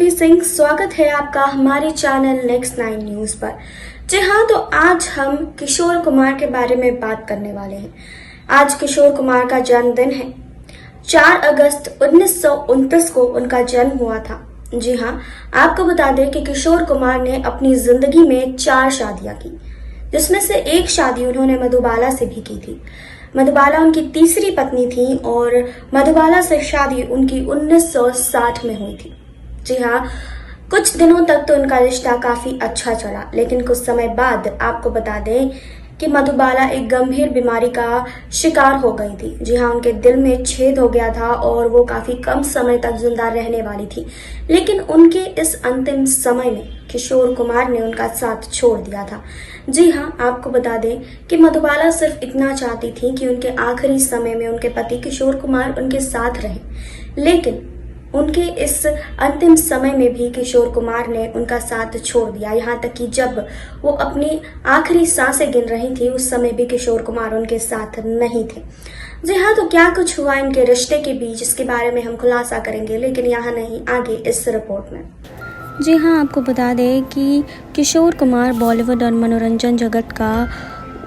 सुरभि सिंह, स्वागत है आपका हमारे चैनल नेक्स्ट 9 न्यूज पर। जी हाँ, तो आज हम किशोर कुमार के बारे में बात करने वाले हैं। आज किशोर कुमार का जन्मदिन है। 4 अगस्त 1929 को उनका जन्म हुआ था। जी हाँ, आपको बता दें कि किशोर कुमार ने अपनी जिंदगी में 4 शादियां की, जिसमें से एक शादी उन्होंने मधुबाला से भी की थी। मधुबाला उनकी तीसरी पत्नी थी और मधुबाला से शादी उनकी 1960 में हुई थी। जी हाँ, कुछ दिनों तक तो उनका रिश्ता काफी अच्छा चला, लेकिन कुछ समय बाद आपको बता दें कि मधुबाला एक गंभीर बीमारी का शिकार हो गई थी। जी हाँ, उनके दिल में छेद हो गया था और वो काफी कम समय तक जिंदा रहने वाली थी। लेकिन उनके इस अंतिम समय में किशोर कुमार ने उनका साथ छोड़ दिया था। जी हाँ, आपको बता दें कि मधुबाला सिर्फ इतना चाहती थी कि उनके आखिरी समय में उनके पति किशोर कुमार उनके साथ रहे, लेकिन उनके इस अंतिम समय में भी किशोर कुमार ने उनका साथ छोड़ दिया। यहाँ तक कि जब वो अपनी आखिरी सांसें गिन रही थी, उस समय भी किशोर कुमार उनके साथ नहीं थे। जी हाँ, तो क्या कुछ हुआ इनके रिश्ते के बीच, इसके बारे में हम खुलासा करेंगे, लेकिन यहाँ नहीं, आगे इस रिपोर्ट में। जी हाँ, आपको बता दें कि किशोर कुमार बॉलीवुड और मनोरंजन जगत का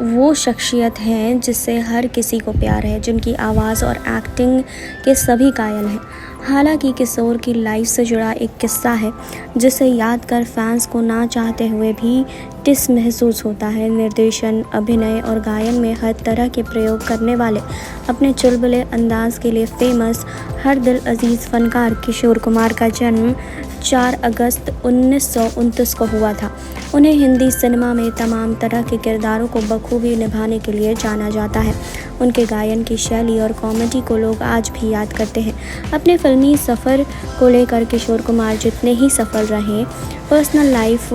वो शख्सियत हैं जिससे हर किसी को प्यार है, जिनकी आवाज़ और एक्टिंग के सभी कायल हैं। हालांकि किशोर की लाइफ से जुड़ा एक किस्सा है जिसे याद कर फैंस को ना चाहते हुए भी टिस महसूस होता है। निर्देशन, अभिनय और गायन में हर तरह के प्रयोग करने वाले अपने चुलबुले अंदाज के लिए फेमस हर दिल अजीज़ फनकार किशोर कुमार का जन्म 4 अगस्त 1929 को हुआ था। उन्हें हिंदी सिनेमा में तमाम तरह के किरदारों को बखूबी निभाने के लिए जाना जाता है। उनके गायन की शैली और कॉमेडी को लोग आज भी याद करते हैं। अपने फिल्मी सफ़र को लेकर किशोर कुमार जितने ही सफल रहे, पर्सनल लाइफ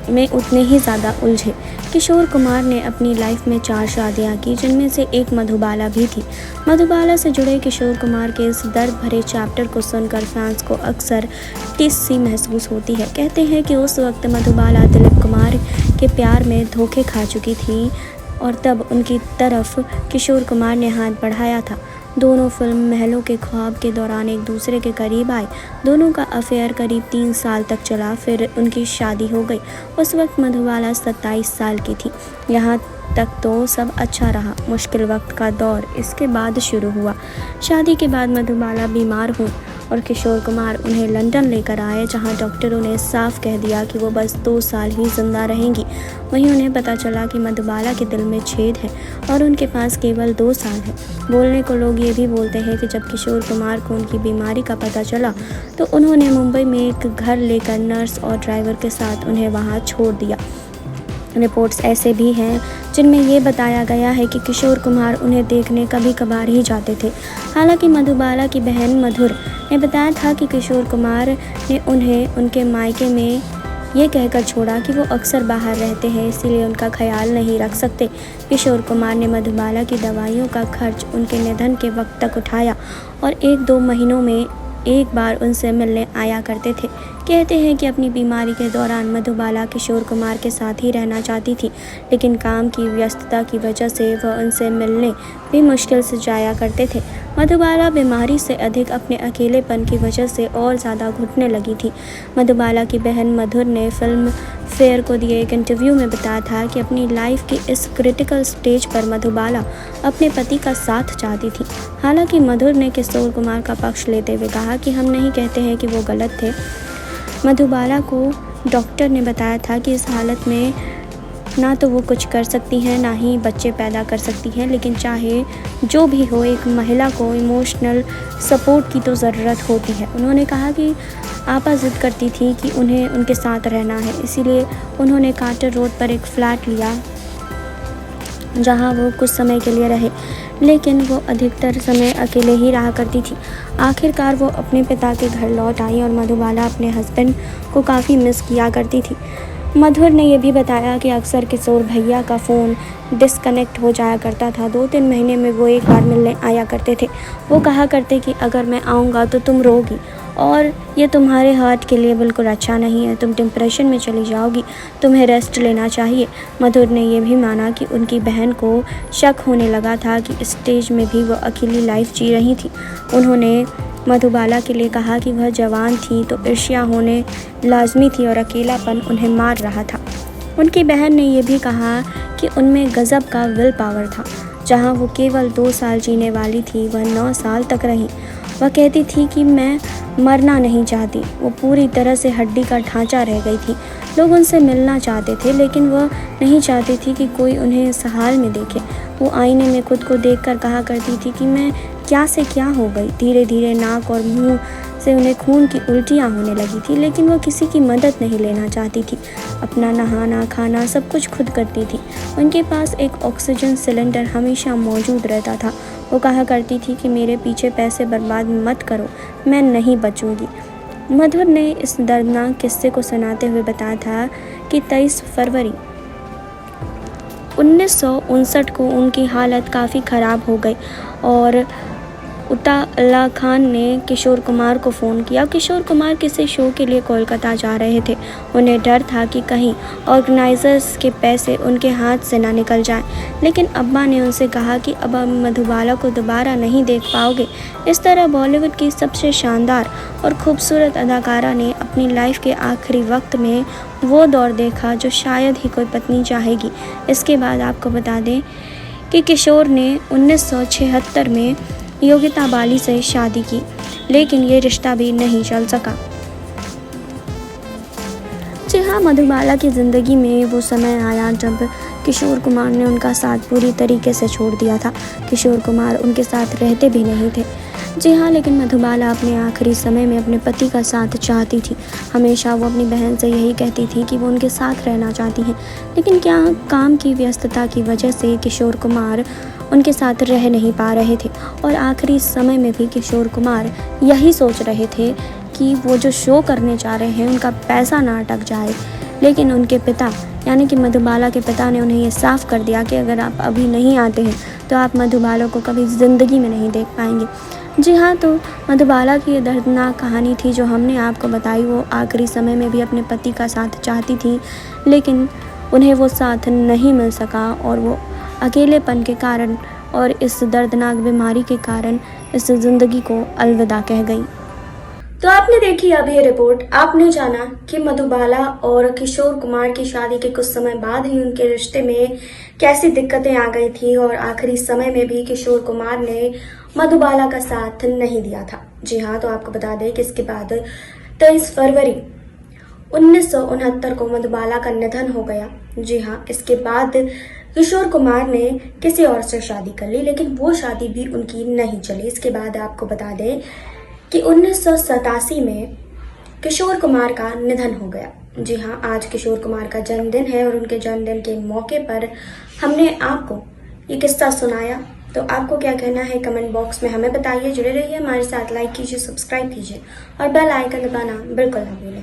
में उतने ही ज़्यादा उलझे। किशोर कुमार ने अपनी लाइफ में 4 शादियां की, जिनमें से एक मधुबाला भी थी। मधुबाला से जुड़े किशोर कुमार के इस दर्द भरे चैप्टर को सुनकर फैंस को अक्सर टिस सी महसूस होती है। कहते हैं कि उस वक्त मधुबाला दिलीप कुमार के प्यार में धोखे खा चुकी थी और तब उनकी तरफ किशोर कुमार ने हाथ बढ़ाया था। दोनों फिल्म महलों के ख्वाब के दौरान एक दूसरे के करीब आए। दोनों का अफेयर करीब 3 साल तक चला, फिर उनकी शादी हो गई। उस वक्त मधुबाला 27 साल की थी। यहाँ तक तो सब अच्छा रहा। मुश्किल वक्त का दौर इसके बाद शुरू हुआ। शादी के बाद मधुबाला बीमार हुई और किशोर कुमार उन्हें लंदन लेकर आए, जहां डॉक्टरों ने साफ कह दिया कि वो बस 2 साल ही जिंदा रहेंगी। वहीं उन्हें पता चला कि मधुबाला के दिल में छेद है और उनके पास केवल 2 साल है। बोलने को लोग ये भी बोलते हैं कि जब किशोर कुमार को उनकी बीमारी का पता चला तो उन्होंने मुंबई में एक घर लेकर नर्स और ड्राइवर के साथ उन्हें वहाँ छोड़ दिया। रिपोर्ट्स ऐसे भी हैं जिनमें ये बताया गया है कि किशोर कुमार उन्हें देखने कभी कभार ही जाते थे। हालांकि मधुबाला की बहन मधुर ने बताया था कि किशोर कुमार ने उन्हें उनके मायके में ये कहकर छोड़ा कि वो अक्सर बाहर रहते हैं, इसीलिए उनका ख्याल नहीं रख सकते। किशोर कुमार ने मधुबाला की दवाइयों का खर्च उनके निधन के वक्त तक उठाया और 1-2 महीनों में एक बार उनसे मिलने आया करते थे। कहते हैं कि अपनी बीमारी के दौरान मधुबाला किशोर कुमार के साथ ही रहना चाहती थी, लेकिन काम की व्यस्तता की वजह से वह उनसे मिलने भी मुश्किल से जाया करते थे। मधुबाला बीमारी से अधिक अपने अकेलेपन की वजह से और ज़्यादा घुटने लगी थी। मधुबाला की बहन मधुर ने फिल्म फेयर को दिए एक इंटरव्यू में बताया था कि अपनी लाइफ की इस क्रिटिकल स्टेज पर मधुबाला अपने पति का साथ चाहती थी। हालांकि मधुर ने किशोर कुमार का पक्ष लेते हुए कहा कि हम नहीं कहते हैं कि वो गलत थे। मधुबाला को डॉक्टर ने बताया था कि इस हालत में ना तो वो कुछ कर सकती हैं, ना ही बच्चे पैदा कर सकती हैं, लेकिन चाहे जो भी हो, एक महिला को इमोशनल सपोर्ट की तो ज़रूरत होती है। उन्होंने कहा कि आपा ज़िद करती थी कि उन्हें उनके साथ रहना है, इसीलिए उन्होंने कार्टर रोड पर एक फ़्लैट लिया जहां वो कुछ समय के लिए रहे, लेकिन वो अधिकतर समय अकेले ही रहा करती थी। आखिरकार वो अपने पिता के घर लौट आई और मधुबाला अपने हस्बैंड को काफ़ी मिस किया करती थी। मधुर ने यह भी बताया कि अक्सर किशोर भैया का फ़ोन डिस्कनेक्ट हो जाया करता था। 2-3 महीने में वो एक बार मिलने आया करते थे। वो कहा करते कि अगर मैं आऊँगा तो तुम रोगी और ये तुम्हारे हार्ट के लिए बिल्कुल अच्छा नहीं है, तुम डिप्रेशन में चली जाओगी, तुम्हें रेस्ट लेना चाहिए। मधुर ने ये भी माना कि उनकी बहन को शक होने लगा था कि स्टेज में भी वो अकेली लाइफ जी रही थी। उन्होंने मधुबाला के लिए कहा कि वह जवान थी तो ईर्ष्या होने लाजमी थी और अकेलापन उन्हें मार रहा था। उनकी बहन ने यह भी कहा कि उनमें गज़ब का विल पावर था। जहां वो केवल 2 साल जीने वाली थी वह 9 साल तक रही। वह कहती थी कि मैं मरना नहीं चाहती। वो पूरी तरह से हड्डी का ढांचा रह गई थी। लोग उनसे मिलना चाहते थे लेकिन वह नहीं चाहती थी कि कोई उन्हें इस हाल में देखे। वो आईने में खुद को देखकर कहा करती थी कि मैं क्या से क्या हो गई। धीरे धीरे नाक और मुंह से उन्हें खून की उल्टियाँ होने लगी थी, लेकिन वह किसी की मदद नहीं लेना चाहती थी। अपना नहाना खाना सब कुछ खुद करती थी। उनके पास एक ऑक्सीजन सिलेंडर हमेशा मौजूद रहता था। वो कहा करती थी कि मेरे पीछे पैसे बर्बाद मत करो, मैं नहीं बचूंगी। मधुर ने इस दर्दनाक किस्से को सुनाते हुए बताया था कि 23 फरवरी 1959 को उनकी हालत काफ़ी ख़राब हो गई और उता खान ने किशोर कुमार को फ़ोन किया। किशोर कुमार किसी शो के लिए कोलकाता जा रहे थे। उन्हें डर था कि कहीं ऑर्गेनाइजर्स के पैसे उनके हाथ से ना निकल जाएं, लेकिन अब्बा ने उनसे कहा कि अब मधुबाला को दोबारा नहीं देख पाओगे। इस तरह बॉलीवुड की सबसे शानदार और खूबसूरत अदाकारा ने अपनी लाइफ के आखिरी वक्त में वो दौर देखा जो शायद ही कोई पत्नी चाहेगी। इसके बाद आपको बता दें कि किशोर ने 1976 में योगिता बाली से शादी की, लेकिन ये रिश्ता भी नहीं चल सका। जी हाँ, मधुबाला की ज़िंदगी में वो समय आया जब किशोर कुमार ने उनका साथ पूरी तरीके से छोड़ दिया था। किशोर कुमार उनके साथ रहते भी नहीं थे। जी हाँ, लेकिन मधुबाला अपने आखिरी समय में अपने पति का साथ चाहती थी। हमेशा वो अपनी बहन से यही कहती थी कि वो उनके साथ रहना चाहती हैं, लेकिन क्या काम की व्यस्तता की वजह से किशोर कुमार उनके साथ रह नहीं पा रहे थे। और आखिरी समय में भी किशोर कुमार यही सोच रहे थे कि वो जो शो करने जा रहे हैं उनका पैसा ना अटक जाए, लेकिन उनके पिता यानी कि मधुबाला के पिता ने उन्हें ये साफ कर दिया कि अगर आप अभी नहीं आते हैं तो आप मधुबाला को कभी ज़िंदगी में नहीं देख पाएंगे। जी हाँ, तो मधुबाला की ये दर्दनाक कहानी थी जो हमने आपको बताई। वो आखिरी समय में भी अपने पति का साथ चाहती थी, लेकिन उन्हें वो साथ नहीं मिल सका और वो अकेलेपन के कारण और इस दर्दनाक बीमारी के कारण इस ज़िंदगी को अलविदा कह गई। तो आपने देखी अब ये रिपोर्ट। आपने जाना कि मधुबाला और किशोर कुमार की शादी के कुछ समय बाद ही उनके रिश्ते में कैसी दिक्कतें आ गई थी और आखिरी समय में भी किशोर कुमार ने मधुबाला का साथ नहीं दिया था। जी हाँ, तो आपको बता दें कि इसके बाद 23 फरवरी 1969 को मधुबाला का निधन हो गया। जी हाँ, इसके बाद किशोर कुमार ने किसी और से शादी कर ली, लेकिन वो शादी भी उनकी नहीं चली। इसके बाद आपको बता दें कि 1987 में किशोर कुमार का निधन हो गया। जी हाँ, आज किशोर कुमार का जन्मदिन है और उनके जन्मदिन के मौके पर हमने आपको ये किस्सा सुनाया। तो आपको क्या कहना है कमेंट बॉक्स में हमें बताइए। जुड़े रहिए हमारे साथ, लाइक कीजिए, सब्सक्राइब कीजिए और बेल आइकन दबाना बिल्कुल ना भूलें।